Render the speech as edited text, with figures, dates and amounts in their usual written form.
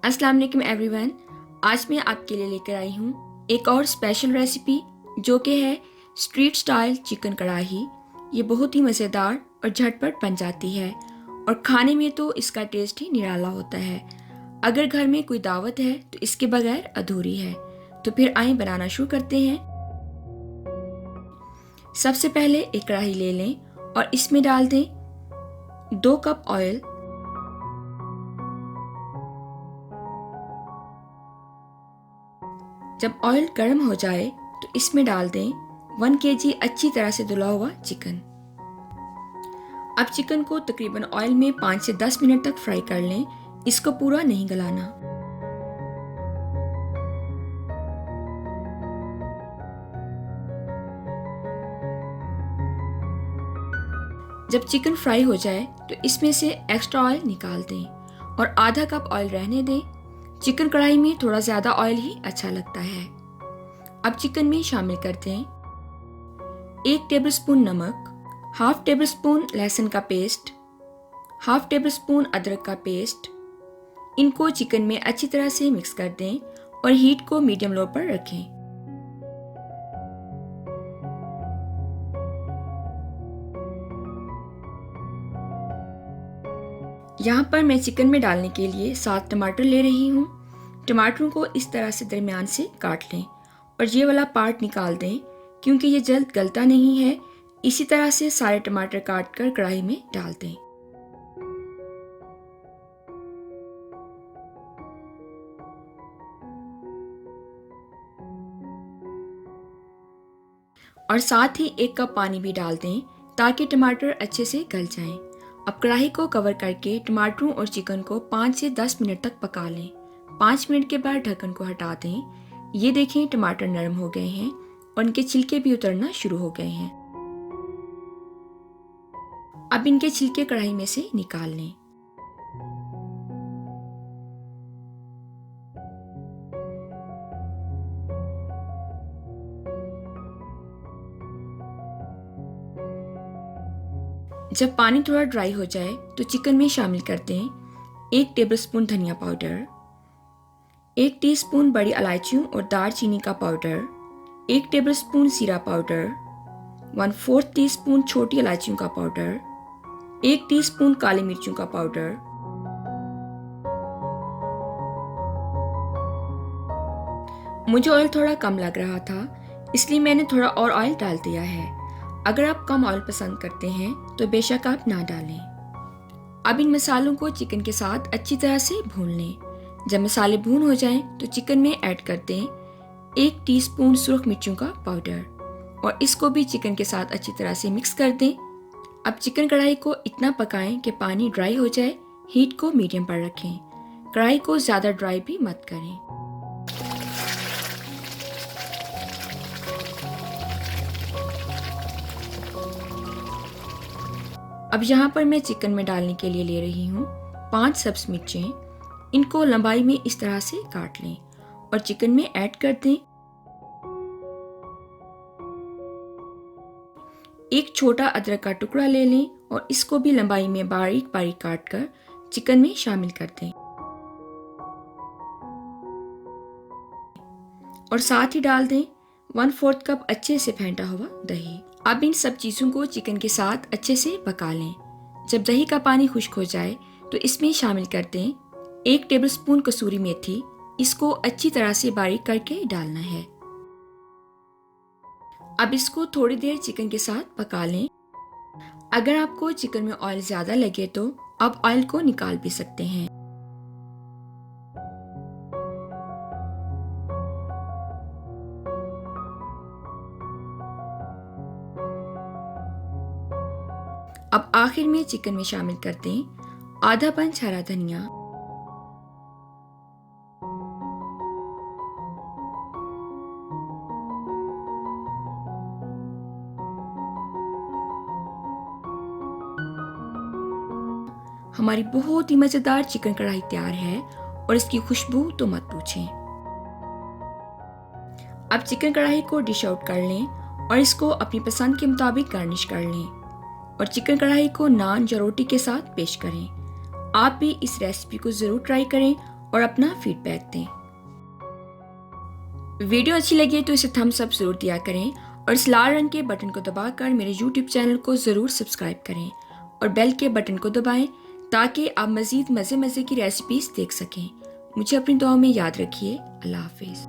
अस्सलाम वालेकुम एवरीवन। आज मैं आपके लिए लेकर आई हूँ एक और स्पेशल रेसिपी जो कि है स्ट्रीट स्टाइल चिकन कढ़ाई। ये बहुत ही मज़ेदार और झटपट बन जाती है और खाने में तो इसका टेस्ट ही निराला होता है। अगर घर में कोई दावत है तो इसके बगैर अधूरी है। तो फिर आइए बनाना शुरू करते हैं। सबसे पहले एक कढ़ाई ले लें और इसमें डाल दें 2 कप ऑयल। जब ऑयल गर्म हो जाए तो इसमें डाल दें 1 kg अच्छी तरह से धुला हुआ चिकन। अब चिकन को तकरीबन ऑयल में 5 से 10 मिनट तक फ्राई कर लें, इसको पूरा नहीं गलाना। जब चिकन फ्राई हो जाए तो इसमें से एक्स्ट्रा ऑयल निकाल दें और आधा कप ऑयल रहने दें। चिकन कढ़ाई में थोड़ा ज़्यादा ऑयल ही अच्छा लगता है। अब चिकन में शामिल करते हैं 1 टेबलस्पून नमक, हाफ टेबल स्पून लहसुन का पेस्ट, हाफ टेबल स्पून अदरक का पेस्ट। इनको चिकन में अच्छी तरह से मिक्स कर दें और हीट को मीडियम लो पर रखें। यहाँ पर मैं चिकन में डालने के लिए 7 टमाटर ले रही हूँ। टमाटरों को इस तरह से दरमियान से काट लें और ये वाला पार्ट निकाल दें क्योंकि ये जल्द गलता नहीं है। इसी तरह से सारे टमाटर काट कर कढ़ाई में डाल दें। और साथ ही 1 कप पानी भी डाल दें ताकि टमाटर अच्छे से गल जाएं। अब कढ़ाई को कवर करके टमाटरों और चिकन को 5 से 10 मिनट तक पका लें। 5 मिनट के बाद ढक्कन को हटा दें। ये देखें टमाटर नरम हो गए हैं और इनके छिलके भी उतरना शुरू हो गए हैं। अब इनके छिलके कढ़ाई में से निकाल लें। जब पानी थोड़ा ड्राई हो जाए तो चिकन में शामिल करते हैं 1 टेबलस्पून धनिया पाउडर, 1 टीस्पून बड़ी इलायचियों और दालचीनी का पाउडर, 1 टेबलस्पून जीरा पाउडर, 1/4 टीस्पून छोटी इलायचियों का पाउडर, 1 टीस्पून काली मिर्चों का पाउडर। मुझे ऑयल थोड़ा कम लग रहा था इसलिए मैंने थोड़ा और ऑयल डाल दिया है। अगर आप कम ऑयल पसंद करते हैं तो बेशक आप ना डालें। अब इन मसालों को चिकन के साथ अच्छी तरह से भून लें। जब मसाले भून हो जाएं तो चिकन में ऐड कर दें 1 टीस्पून सुरख मिर्चों का पाउडर और इसको भी चिकन के साथ अच्छी तरह से मिक्स कर दें। अब चिकन कढ़ाई को इतना पकाएं कि पानी ड्राई हो जाए। हीट को मीडियम पर रखें। कढ़ाई को ज़्यादा ड्राई भी मत करें। अब यहाँ पर मैं चिकन में डालने के लिए ले रही हूँ 5 सब्ज मिर्चें। इनको लंबाई में इस तरह से काट लें और चिकन में ऐड कर दें। 1 छोटा अदरक का टुकड़ा ले लें और इसको भी लंबाई में बारीक बारीक काट कर चिकन में शामिल कर दें। और साथ ही डाल दें 1/4 कप अच्छे से फेंटा हुआ दही। अब इन सब चीज़ों को चिकन के साथ अच्छे से पका लें। जब दही का पानी खुश्क हो जाए तो इसमें शामिल कर दें 1 टेबलस्पून कसूरी मेथी। इसको अच्छी तरह से बारीक करके डालना है। अब इसको थोड़ी देर चिकन के साथ पका लें। अगर आपको चिकन में ऑयल ज़्यादा लगे तो आप ऑयल को निकाल भी सकते हैं। अब आखिर में चिकन में शामिल करते हैं आधा पंच हरा धनिया, हमारी बहुत ही मज़ेदार चिकन कढ़ाई तैयार है और इसकी खुशबू तो मत पूछें। अब चिकन कढ़ाई को डिश आउट कर लें और इसको अपनी पसंद के मुताबिक गार्निश कर लें और चिकन कढ़ाई को नान या रोटी के साथ पेश करें। आप भी इस रेसिपी को ज़रूर ट्राई करें और अपना फीडबैक दें। वीडियो अच्छी लगी तो इसे थम्स अप ज़रूर दिया करें और इस लाल रंग के बटन को दबाकर मेरे यूट्यूब चैनल को ज़रूर सब्सक्राइब करें और बेल के बटन को दबाएं ताकि आप मज़ीद मज़े की रेसिपीज़ देख सकें। मुझे अपनी दुआओं में याद रखिए। अल्लाह हाफिज़।